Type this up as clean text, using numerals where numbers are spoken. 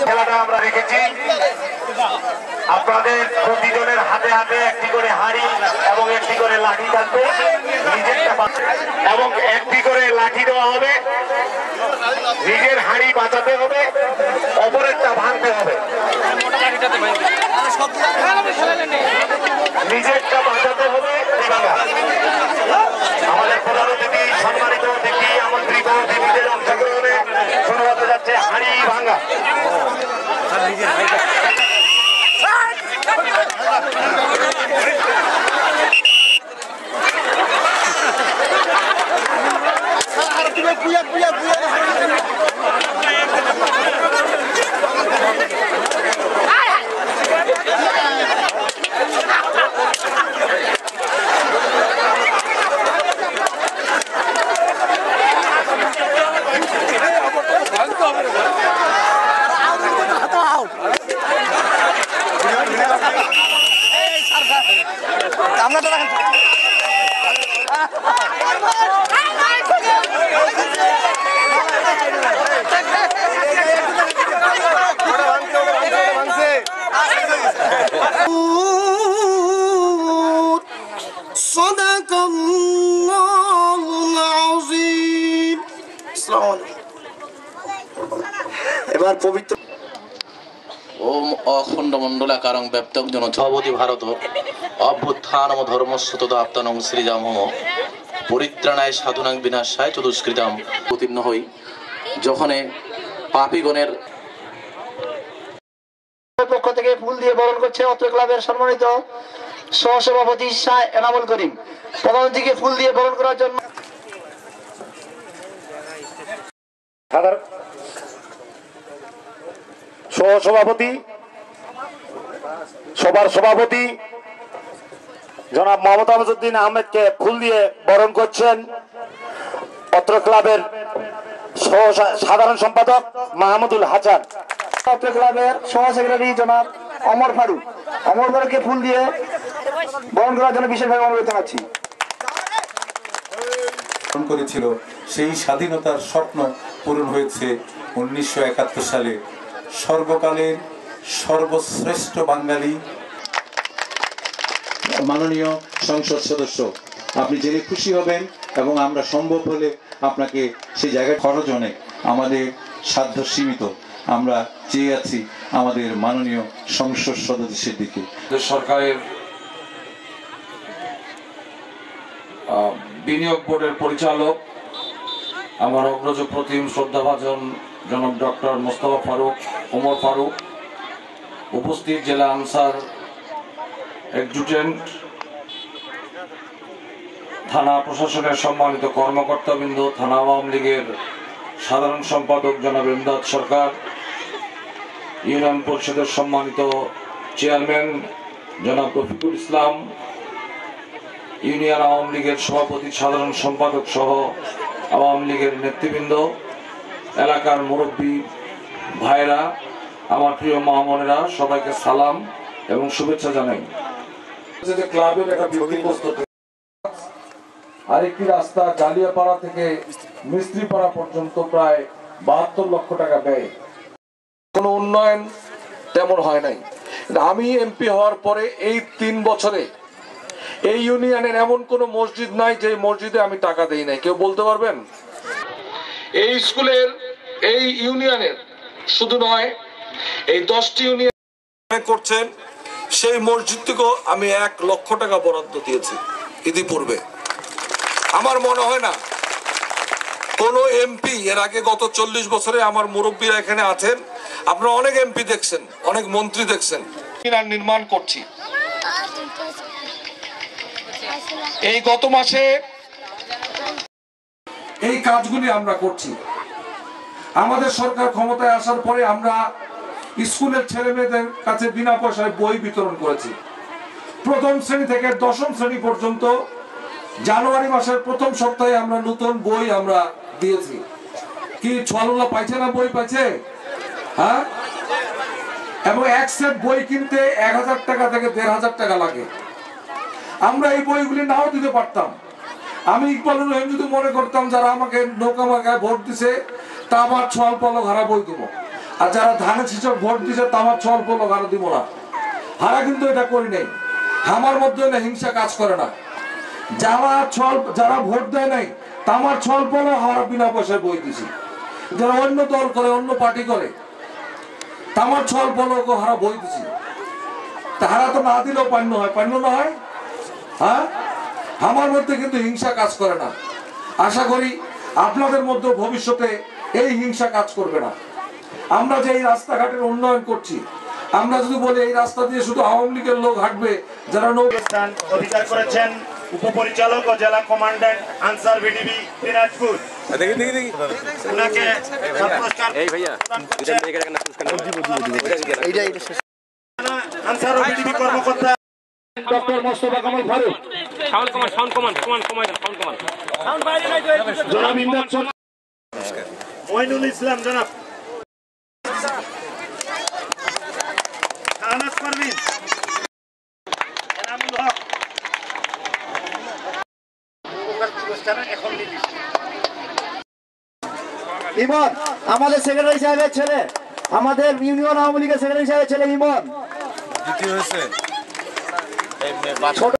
খেলাটা আমরা রেখেছি আপনাদের প্রতিজনের হাতে হাতে একটি করে হাড়ি এবং একটি করে লাঠি থাকবে, এবং একটি করে লাঠি দেওয়া হবে। নিজের হাড়ি বাঁচাতে হবে, অপরেরটা ভাঙতে হবে। নিজেরটা বাঁচাতে হবে। আমাদের প্রধান অতিথি, সম্মানিত অতিথি, আমন্ত্রিত অতিথিদের অংশগ্রহণে শুরু হতে যাচ্ছে হাড়ি ভাঙা। এবার পবিত্র ওম অখণ্ডমণ্ডলাকারং ব্যাপ্তং জন অবধি ভারত অভ্যুত্থানম ধর্মস্বতদাপ্তনং শ্রীরামম পরিত্রাণায় সাধুনাং বিনাশায় চ দুষ্কৃতাম উত্তীর্ণ হই। যখন পাপীগণের পক্ষ থেকে ফুল দিয়ে বরণ করছে অত্র ক্লাবের সম্মানিত সহসভাপতি শাহ এনামুল করিম। প্রধানমন্ত্রীকে ফুল দিয়ে বরণ করার জন্য সহসভাপতি, সবার সভাপতি জনাব মোহাম্মদ আমজউদ্দিন আহমেদকে ফুল দিয়ে বরণ করছেন অত্র ক্লাবের সাধারণ সম্পাদক মাহমুদুল হাসান। অত্র ক্লাবের সহ সেক্রেটারি জনাব অমর ফারুককে ফুল দিয়ে বরণ করার জন্য বিশেষভাবে অনুরোধ জানাচ্ছি। করেছিল সেই স্বাধীনতার স্বপ্ন পূরণ হয়েছে 1971 সালে। সর্বকালের সর্বশ্রেষ্ঠ বাঙালি মাননীয় সংসদ সদস্য, আপনি জেনে খুশি হবেন এবং আমরা সম্ভব হলে আপনাকে সেই জায়গায় খরচ অনেক আমাদের সাধ্য সীমিত, আমরা চেয়ে আছি আমাদের মাননীয় সংসদ সদস্যের দিকে। সরকারের বিনিয়োগ বোর্ডের পরিচালক, আমার অগ্রজ প্রতিম শ্রদ্ধাভাজন জনাব ডক্টর মোস্তফা ফারুক, ওমর ফারুক, উপস্থিত জেলা আনসার এক্সিকিউটিভ, থানা প্রশাসনের সম্মানিত কর্মকর্তাবৃন্দ, থানা আওয়ামী লীগের সাধারণ সম্পাদক জনাব ইমদাদ সরকার, ইউনিয়ন পরিষদের সম্মানিত চেয়ারম্যান জনাব রফিকুল ইসলাম, ইউনিয়ন আওয়ামী লীগের সভাপতি, সাধারণ সম্পাদক সহ আওয়ামী লীগের নেতৃবৃন্দ, এলাকার মুরব্বী ভাইরা, আমার প্রিয় মা বোনেরা, সবাইকে সালাম এবং শুভেচ্ছা জানাই। ক্লাবের একটা ভিত্তিপ্রস্তর আরেকটি রাস্তা জালিয়াপাড়া থেকে মিস্ত্রিপাড়া পর্যন্ত প্রায় 72 লক্ষ টাকা ব্যয়। কোনো উন্নয়ন তেমন হয় নাই। আমি এমপি হওয়ার পরে এই 3 বছরে এই ইউনিয়নের এমন কোন মসজিদ নাই যে মসজিদে আমি টাকা দেই নাই। কেউ বলতে পারবেন? এই স্কুলের, এই ইউনিয়নের শুধু নয়, এই 10টি ইউনিয়ন করছেন সেই মসজিদটিকেও আমি 1 লক্ষ টাকা বরাদ্দ দিয়েছি ইতিপূর্বে। আমার মনে হয় না কোন এমপি এর আগে গত 40 বছরে, আমার মুরব্বীরা এখানে আছেন, আপনারা অনেক এমপি দেখছেন, অনেক মন্ত্রী দেখছেন, নির্মাণ করছি। এই গত মাসে এই কাজগুলি আমরা করছি। আমাদের সরকার ক্ষমতায় আসার পরে আমরা স্কুলের ছেলে মেয়েদের কাছে বিনা পয়সায় বই বিতরণ করেছি। প্রথম শ্রেণী থেকে 10ম শ্রেণী পর্যন্ত জানুয়ারি মাসের প্রথম সপ্তাহে আমরা নতুন বই আমরা দিয়েছি। কি ছললা পাইছে না? বই পাইছে? হ্যাঁ। এবং এক সেট বই কিনতে 1000 টাকা থেকে 1500 টাকা লাগে। আমরা এই বইগুলি নাও দিতে পারতাম। আমি ইকবালুর রহিম যদি মনে করতাম যারা আমাকে নৌকা মার্কায় ভোট দিছে তা আমার ছল পলক হারা বই দেবো, আর যারা ধানের শীষক ভোট দিছে তা আমার ছল পলক হারা দিব না। হারা কিন্তু এটা করি নাই। আমার মধ্যে হিংসা কাজ করে না। যারা ভোট দেয় নাই তা আমার ছল পলক হারা বিনা পয়সায় বই দিছি। যারা অন্য দল করে, অন্য পার্টি করে, তা আমার ছল পলক হারা বই দিছি। তাহারা তো না দিলেও পান্য হয়, পান্য না হয়? হ্যাঁ। আমার মধ্যে কিন্তু হিংসা কাজ করে না। আশা করি আপনাদের মধ্যে ভবিষ্যতে এই হিংসা কাজ করবে না। আমরা যে এই রাস্তাঘাটের উন্নয়ন করছি, আমরা যদি বলি এই রাস্তা দিয়ে শুধু আওয়ামী লীগের লোক হাঁটবে, যারা স্থান অধিকার করেছেন উপপরিচালক ও জেলা কমান্ড্যান্ট আনসার বিডিবি দিনাজপুর। ওনাকে পুরস্কার আনসার ও বিডিবি কর্মকর্তা ডক্টর মোস্তফা কামাল ফারুক, জনাব ইমদাদ মঈনুল ইসলাম, জনাব আনাস পারভিন, এনামুল হক। ইমন আমাদের সেক্রেটারি সাহেবের ছেলে, আমাদের ইউনিয়ন আওয়ামী লীগের সেক্রেটারি সাহেবের ছেলে ইমন। দ্বিতীয় হয়েছে ছোট